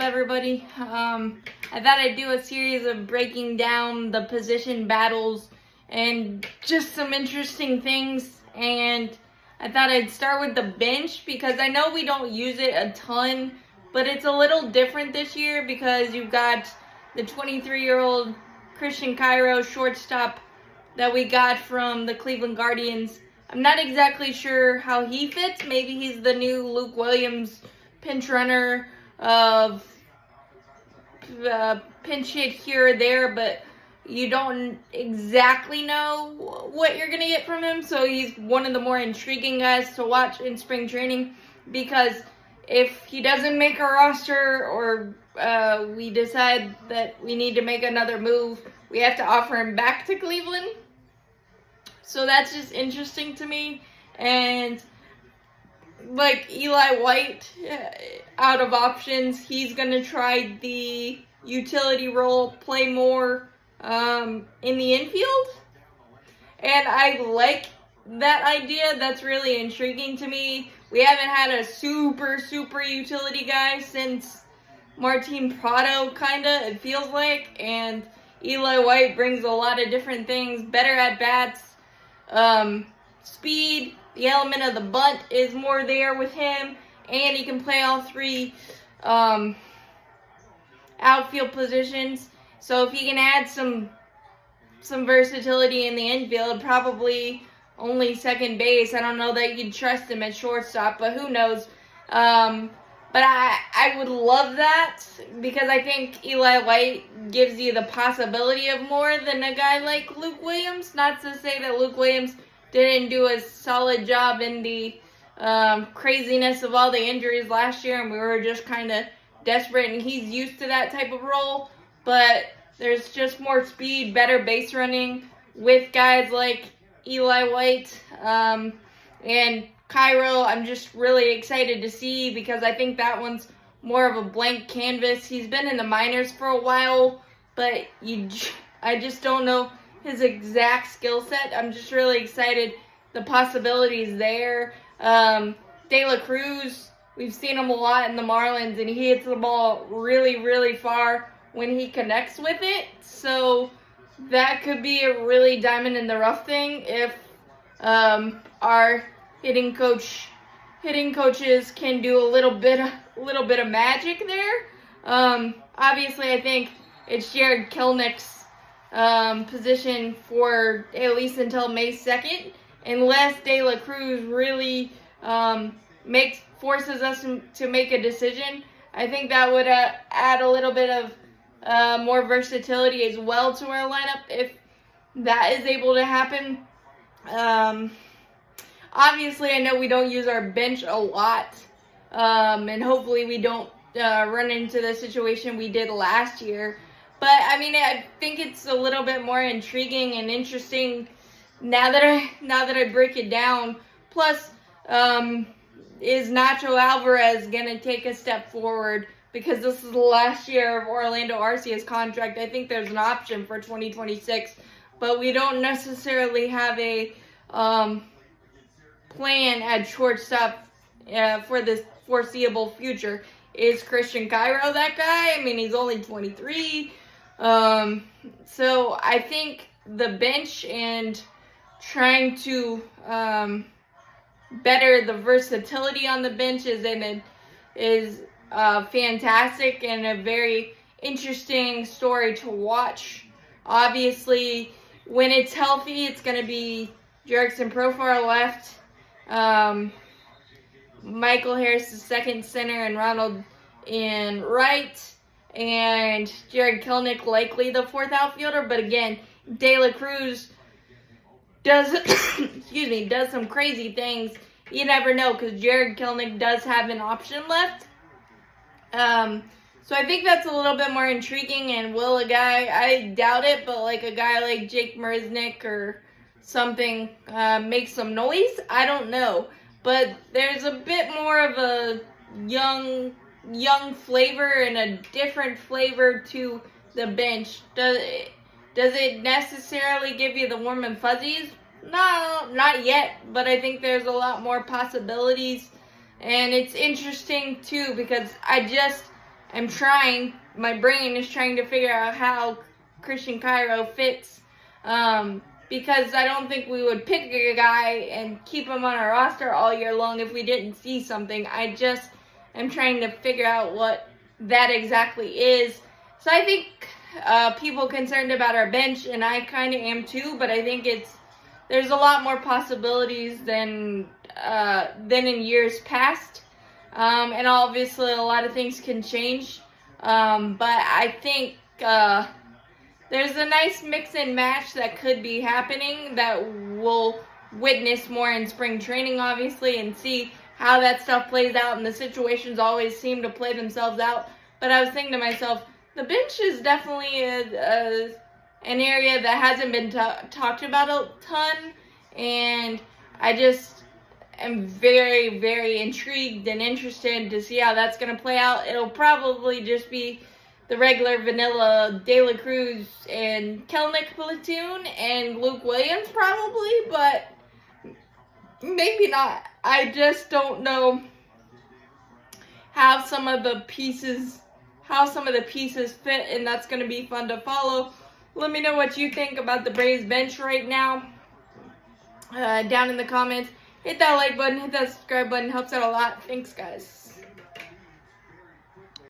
everybody? I thought I'd do a series of breaking down the position battles and just some interesting things. And I thought I'd start with the bench because I know we don't use it a ton, but it's a little different this year because you've got the 23-year-old Christian Cairo shortstop that we got from the Cleveland Guardians. I'm not exactly sure how he fits. Maybe he's the new Luke Williams pinch runner of pinch hit here or there, but you don't exactly know what you're going to get from him. So he's one of the more intriguing guys to watch in spring training because if he doesn't make our roster or we decide that we need to make another move, we have to offer him back to Cleveland. So that's just interesting to me. And like Eli White, out of options, he's going to try the utility role, play more in the infield. And I like that idea. That's really intriguing to me. We haven't had a super utility guy since Martin Prado, kinda, it feels like. And Eli White brings a lot of different things, better at bats, speed, the element of the bunt is more there with him, and he can play all three outfield positions. So if he can add some versatility in the infield, probably only second base. I don't know that you'd trust him at shortstop, but who knows. But I would love that because I think Eli White gives you the possibility of more than a guy like Luke Williams. Not to say that Luke Williams didn't do a solid job in the craziness of all the injuries last year, and we were just kind of desperate, and he's used to that type of role. But there's just more speed, better base running with guys like Eli White and Cairo. I'm just really excited to see because I think that one's more of a blank canvas. He's been in the minors for a while, but I just don't know his exact skill set. I'm just really excited. The possibilities there. De La Cruz, we've seen him a lot in the Marlins, and he hits the ball really far when he connects with it. So that could be a really diamond in the rough thing if our hitting coaches can do a little bit of magic there. Obviously, I think it's Jarred Kelenic's position for at least until May 2nd, unless De La Cruz really forces us to make a decision. I think that would add a little bit of more versatility as well to our lineup if that is able to happen. Obviously, I know we don't use our bench a lot, and hopefully we don't run into the situation we did last year. But, I mean, I think it's a little bit more intriguing and interesting now that I break it down. Plus, is Nacho Alvarez going to take a step forward? Because this is the last year of Orlando Arcia's contract. I think there's an option for 2026, but we don't necessarily have a plan at shortstop for the foreseeable future. Is Christian Cairo that guy? I mean, he's only 23. So I think the bench and trying to better the versatility on the bench is fantastic and a very interesting story to watch. Obviously, when it's healthy, it's going to be Jurickson Profar left, Michael Harris is second center, and Ronald in right, and Jarred Kelenic likely the fourth outfielder. But again, De La Cruz does does some crazy things. You never know because Jarred Kelenic does have an option left. So I think that's a little bit more intriguing. And will a guy, I doubt it, but like a guy like Jake Marisnick or something make some noise? I don't know. But there's a bit more of a young flavor and a different flavor to the bench. Does it necessarily give you the warm and fuzzies? No, not yet. But I think there's a lot more possibilities. And it's interesting, too, because I just am trying. My brain is trying to figure out how Christian Cairo fits. Because I don't think we would pick a guy and keep him on our roster all year long if we didn't see something. I just am trying to figure out what that exactly is. So I think people concerned about our bench, and I kind of am too, but I think there's a lot more possibilities than in years past. And obviously a lot of things can change. But I think there's a nice mix and match that could be happening that we'll witness more in spring training, obviously, and see how that stuff plays out. And the situations always seem to play themselves out. But I was thinking to myself, the bench is definitely an area that hasn't been talked about a ton. And I just am very, very intrigued and interested to see how that's going to play out. It'll probably just be the regular vanilla De La Cruz and Kelnick platoon and Luke Williams probably, but maybe not. I just don't know how some of the pieces fit, and that's going to be fun to follow. Let me know what you think about the Braves bench right now down in the comments. Hit that like button, hit that subscribe button, helps out a lot. Thanks, guys.